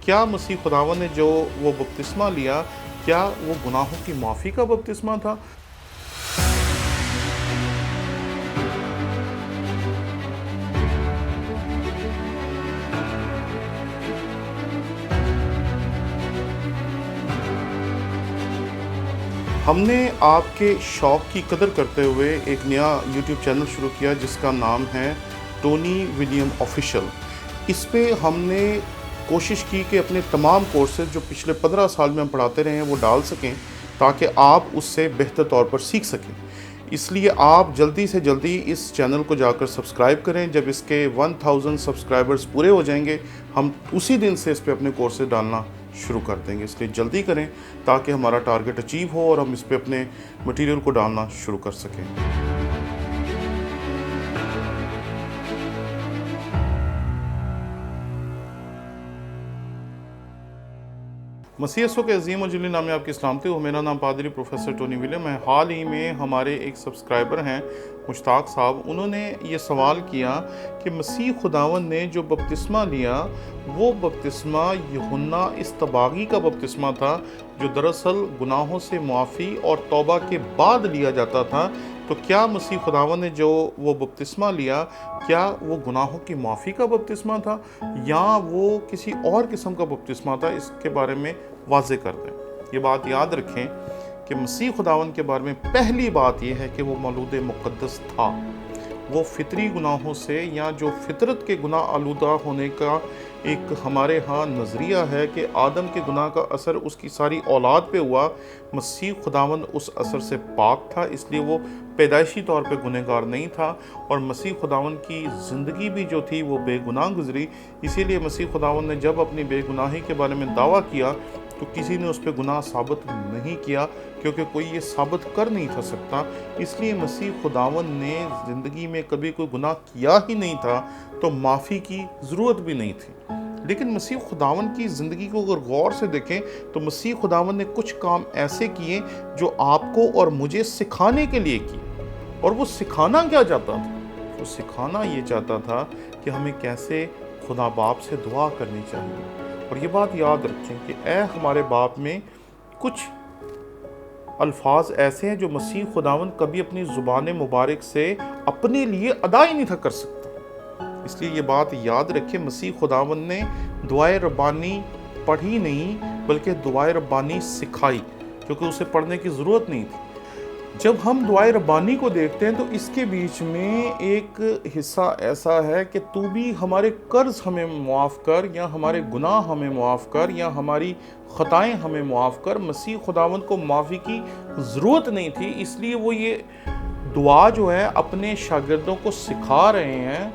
क्या मसीह खुदावंद ने जो वो बपतिस्मा लिया, क्या वो गुनाहों की माफ़ी का बपतिस्मा था? हमने आपके शौक़ की कदर करते हुए एक नया यूट्यूब चैनल शुरू किया जिसका नाम है टोनी विलियम ऑफिशियल। इस पे हमने कोशिश की कि अपने तमाम कोर्सेज जो पिछले 15 साल में हम पढ़ाते रहे हैं वो डाल सकें ताकि आप उससे बेहतर तौर पर सीख सकें। इसलिए आप जल्दी से जल्दी इस चैनल को जाकर सब्सक्राइब करें। जब इसके 1000 सब्सक्राइबर्स पूरे हो जाएंगे हम उसी दिन से इस पे अपने कोर्सेज डालना शुरू कर देंगे। इसलिए जल्दी करें ताकि हमारा टारगेट अचीव हो और हम इस पे अपने मटेरियल को डालना शुरू कर सकें। मसीह यीशु के अज़ीम और जलील नाम में आपकी सलामती हो। मेरा नाम पादरी प्रोफेसर टोनी विलियम है। हाल ही में हमारे एक सब्सक्राइबर हैं मुश्ताक साहब, उन्होंने ये सवाल किया कि मसीह खुदावंद ने जो बपतिस्मा लिया वो बपतिस्मा यूहन्ना इस्तबागी का बपतिस्मा था जो दरअसल गुनाहों से मुआफ़ी और तौबा के बाद लिया जाता था। तो क्या मसीह खुदावंद ने जो वो बपतिस्मा लिया, क्या वो गुनाहों की माफ़ी का बपतिस्मा था या वो किसी और किस्म का बपतिस्मा था? इसके बारे में वाज़े कर दें। ये बात याद रखें कि मसीह खुदावंद के बारे में पहली बात यह है कि वो मौलूद मुक़द्दस था। वो फितरी गुनाहों से या जो फितरत के गुनाह आलूदा होने का एक हमारे यहाँ नज़रिया है कि आदम के गुनाह का असर उसकी सारी औलाद पे हुआ, मसीह खुदावंद उस असर से पाक था, इसलिए वो पैदाइशी तौर पे गुनहगार नहीं था और मसीह खुदावंद की ज़िंदगी भी जो थी वो बेगुनाह गुजरी। इसीलिए मसीह खुदावंद ने जब अपनी बेगुनाही के बारे में दावा किया तो किसी ने उस पर गुनाह साबित नहीं किया क्योंकि कोई ये साबित कर नहीं था सकता। इसलिए मसीह खुदावंद ने ज़िंदगी में कभी कोई गुनाह किया ही नहीं था तो माफ़ी की ज़रूरत भी नहीं थी। लेकिन मसीह खुदावंद की ज़िंदगी को अगर गौर से देखें तो मसीह खुदावंद ने कुछ काम ऐसे किए जो आपको और मुझे सिखाने के लिए किए। और वो सिखाना क्या चाहता था? वो सिखाना ये चाहता था कि हमें कैसे खुदा बाप से दुआ करनी चाहिए। और ये बात याद रखें कि ए हमारे बाप में कुछ अल्फाज ऐसे हैं जो मसीह खुदावंद कभी अपनी ज़ुबान मुबारक से अपने लिए अदा ही नहीं था कर सकता। इसलिए ये बात याद रखें, मसीह खुदावंद ने दुआए रब्बानी पढ़ी नहीं बल्कि दुआए रब्बानी सिखाई क्योंकि उसे पढ़ने की ज़रूरत नहीं थी। जब हम दुआए रब्बानी को देखते हैं तो इसके बीच में एक हिस्सा ऐसा है कि तू भी हमारे कर्ज हमें मुआफ़ कर या हमारे गुनाह हमें मुआफ़ कर या हमारी ख़ताएं हमें मुआफ़ कर। मसीह खुदावंद को माफ़ी की ज़रूरत नहीं थी, इसलिए वो ये दुआ जो है अपने शागिर्दों को सिखा रहे हैं।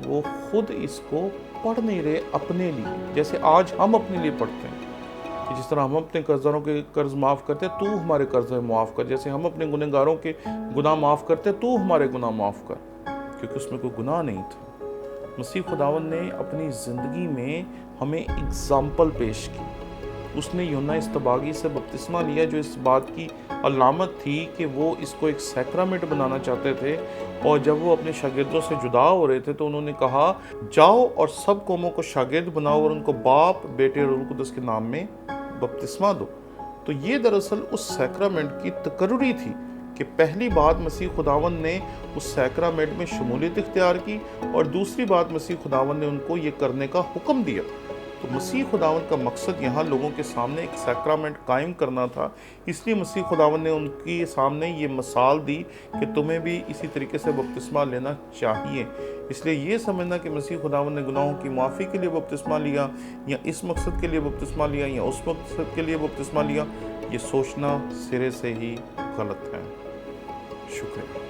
वो खुद इसको पढ़ नहीं रहे अपने लिए, जैसे आज हम अपने लिए पढ़ते हैं कि जिस तरह हम अपने कर्जदारों के कर्ज माफ़ करते हैं, तू हमारे कर्ज माफ़ कर। जैसे हम अपने गुनहगारों के गुनाह माफ़ करते हैं, तू हमारे गुनाह माफ़ कर, क्योंकि उसमें कोई गुनाह नहीं था। मसीह खुदावंद ने अपनी ज़िंदगी में हमें एग्जाम्पल पेश की। उसने यूहन्ना इस्तबागी से बपतिस्मा लिया जो इस बात की अलामत थी कि वो इसको एक सैक्रामेंट बनाना चाहते थे। और जब वो अपने शागिर्दों से जुदा हो रहे थे तो उन्होंने कहा, जाओ और सब कौमों को शागिर्द बनाओ और उनको बाप, बेटे और रूह कुद्दुस के नाम में बपतिस्मा दो। तो ये दरअसल उस सैक्रामेंट की तकर्री थी कि पहली बात मसीह खुदावंद ने उस सैक्रामेंट में शमूलियत इख्तियार की और दूसरी बात मसीह खुदावंद ने उनको ये करने का हुक्म दिया। तो मसीह खुदावंद का मकसद यहाँ लोगों के सामने एक सैक्रामेंट कायम करना था। इसलिए मसीह खुदावंद ने उनके सामने ये मिसाल दी कि तुम्हें भी इसी तरीके से बपतिस्मा लेना चाहिए। इसलिए ये समझना कि मसीह खुदावंद ने गुनाहों की माफ़ी के लिए बपतिस्मा लिया या इस मकसद के लिए बपतिस्मा लिया या उस मकसद के लिए बपतिस्मा लिया, ये सोचना सिरे से ही गलत है। शुक्रिया।